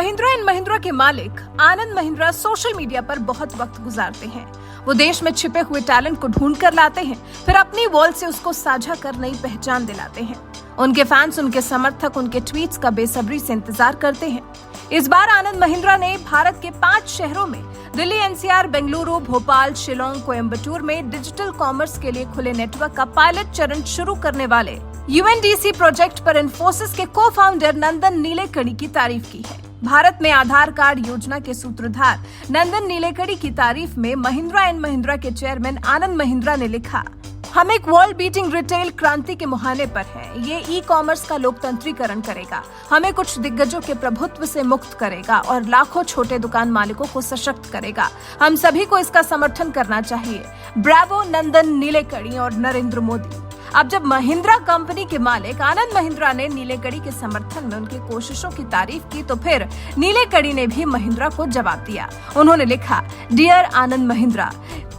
Mahindra and Mahindra के मालिक Anand Mahindra social media पर बहुत वक्त गुजारते हैं। वो देश में छिपे हुए टैलेंट को ढूंढ कर लाते हैं, फिर अपनी वॉल से उसको साझा कर नई पहचान दिलाते हैं। उनके फैंस, उनके समर्थक उनके ट्वीट्स का बेसब्री से इंतजार करते हैं। इस बार आनंद महिंद्रा ने भारत के 5 शहरों में दिल्ली, एनसीआर, बेंगलुरु, भोपाल, शिलोंग, कोयम्बटूर में डिजिटल कॉमर्स के लिए खुले नेटवर्क का पायलट चरण शुरू करने वाले UNDC प्रोजेक्ट पर इन्फोसिस के को फाउंडर नंदन नीलेकणी की तारीफ की है। भारत में आधार कार्ड योजना के सूत्रधार नंदन नीलेकणी की तारीफ में महिंद्रा एंड महिंद्रा के चेयरमैन आनंद महिंद्रा ने लिखा, हम एक वर्ल्ड बीटिंग रिटेल क्रांति के मुहाने पर हैं। ये ई-कॉमर्स का लोकतंत्रीकरण करेगा, हमें कुछ दिग्गजों के प्रभुत्व से मुक्त करेगा और लाखों छोटे दुकान मालिकों को सशक्त करेगा। हम सभी को इसका समर्थन करना चाहिए। ब्रावो नंदन नीलेकणी और नरेंद्र मोदी। अब जब महिंद्रा कंपनी के मालिक आनंद महिंद्रा ने नीलेकणी के समर्थन में उनकी कोशिशों की तारीफ की, तो फिर नीलेकणी ने भी महिंद्रा को जवाब दिया। उन्होंने लिखा, डियर आनंद महिंद्रा,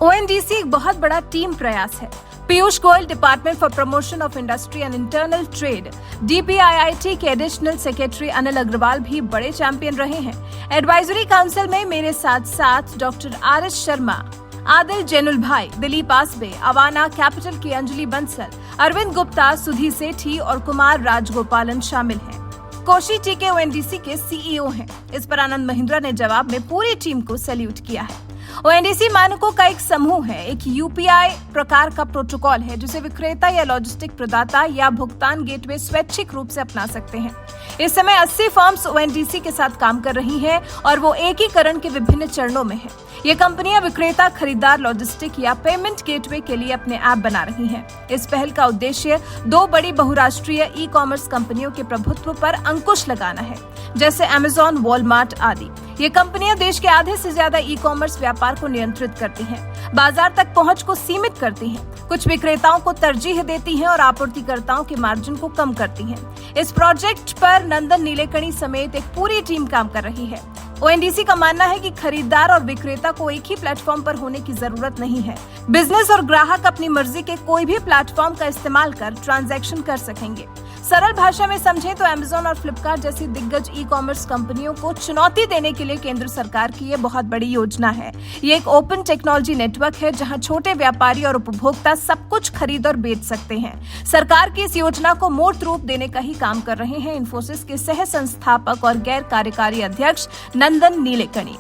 ONDC एक बहुत बड़ा टीम प्रयास है। Piyush Goyal, department for promotion of industry and internal trade, DPIIT के एडिशनल सेक्रेटरी अनिल अग्रवाल भी बड़े चैंपियन रहे हैं। एडवाइजरी काउंसिल में मेरे साथ साथ डॉक्टर RS शर्मा, आदिल जैनुल भाई, दिलीप आसबे, अवाना कैपिटल की अंजलि बंसल, अरविंद गुप्ता, सुधी सेठी और कुमार राजगोपालन शामिल हैं। कोशी टीके ONDC के CEO हैं। इस पर आनंद महिंद्रा ने जवाब में पूरी टीम को सैल्यूट किया है। ONDC मानकों का एक समूह है, एक UPI प्रकार का प्रोटोकॉल है जिसे विक्रेता या लॉजिस्टिक प्रदाता या भुगतान गेटवे स्वैच्छिक रूप से अपना सकते हैं। इस समय 80 फर्म्स ONDC के साथ काम कर रही हैं और वो एकीकरण के विभिन्न चरणों में हैं। ये कंपनियां विक्रेता, खरीदार, लॉजिस्टिक या पेमेंट गेटवे के लिए अपने ऐप बना रही हैं। इस पहल का उद्देश्य 2 बड़ी बहुराष्ट्रीय ई-कॉमर्स कंपनियों के प्रभुत्व पर अंकुश लगाना है, जैसे अमेजॉन, वॉलमार्ट आदि। ये कंपनियां देश के आधे से ज्यादा ई-कॉमर्स व्यापार को नियंत्रित करती हैं, बाजार तक पहुंच को सीमित करती हैं, कुछ विक्रेताओं को तरजीह देती हैं और आपूर्तिकर्ताओं के मार्जिन को कम करती हैं। इस प्रोजेक्ट पर नंदन नीलेकणी समेत एक पूरी टीम काम कर रही है। ONDC का मानना है कि खरीदार और विक्रेता को एक ही प्लेटफॉर्म पर होने की जरूरत नहीं है। बिजनेस और ग्राहक अपनी मर्जी के कोई भी प्लेटफॉर्म का इस्तेमाल कर ट्रांजैक्शन कर सकेंगे। सरल भाषा में समझें तो अमेजॉन और फ्लिपकार्ट जैसी दिग्गज ई-कॉमर्स कंपनियों को चुनौती देने के लिए केंद्र सरकार की ये बहुत बड़ी योजना है। ये एक ओपन टेक्नोलॉजी नेटवर्क है जहां छोटे व्यापारी और उपभोक्ता सब कुछ खरीद और बेच सकते हैं। सरकार की इस योजना को मूर्त रूप देने का ही काम कर रहे हैं इन्फोसिस के सह संस्थापक और गैर कार्यकारी अध्यक्ष नंदन नीलेकणी।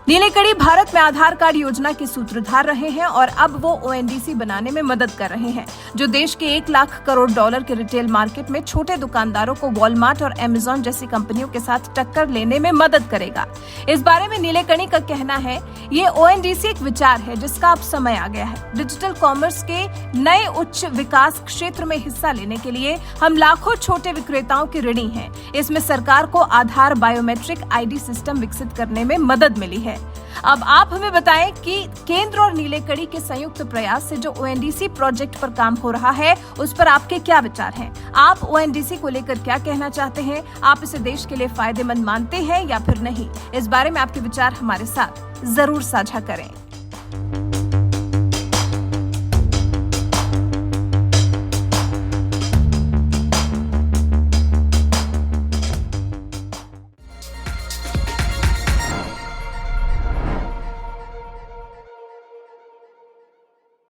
नीलेकणी भारत में आधार कार्ड योजना के सूत्रधार रहे हैं और अब वो ONDC बनाने में मदद कर रहे हैं, जो देश के $1 लाख करोड़ के रिटेल मार्केट में छोटे दुकानदारों को वॉलमार्ट और अमेजॉन जैसी कंपनियों के साथ टक्कर लेने में मदद करेगा। इस बारे में नीलेकणी का कहना है, ये ONDC एक विचार है जिसका अब समय आ गया है। डिजिटल कॉमर्स के नए उच्च विकास क्षेत्र में हिस्सा लेने के लिए हम लाखों छोटे विक्रेताओं के ऋणी हैं। इसमें सरकार को आधार बायोमेट्रिक ID सिस्टम विकसित करने में मदद मिली है। अब आप हमें बताएं कि केंद्र और नीलेकणी के संयुक्त प्रयास से जो ONDC प्रोजेक्ट पर काम हो रहा है, उस पर आपके क्या विचार हैं? आप ONDC को लेकर क्या कहना चाहते हैं? आप इसे देश के लिए फायदेमंद मानते हैं या फिर नहीं? इस बारे में आपके विचार हमारे साथ जरूर साझा करें।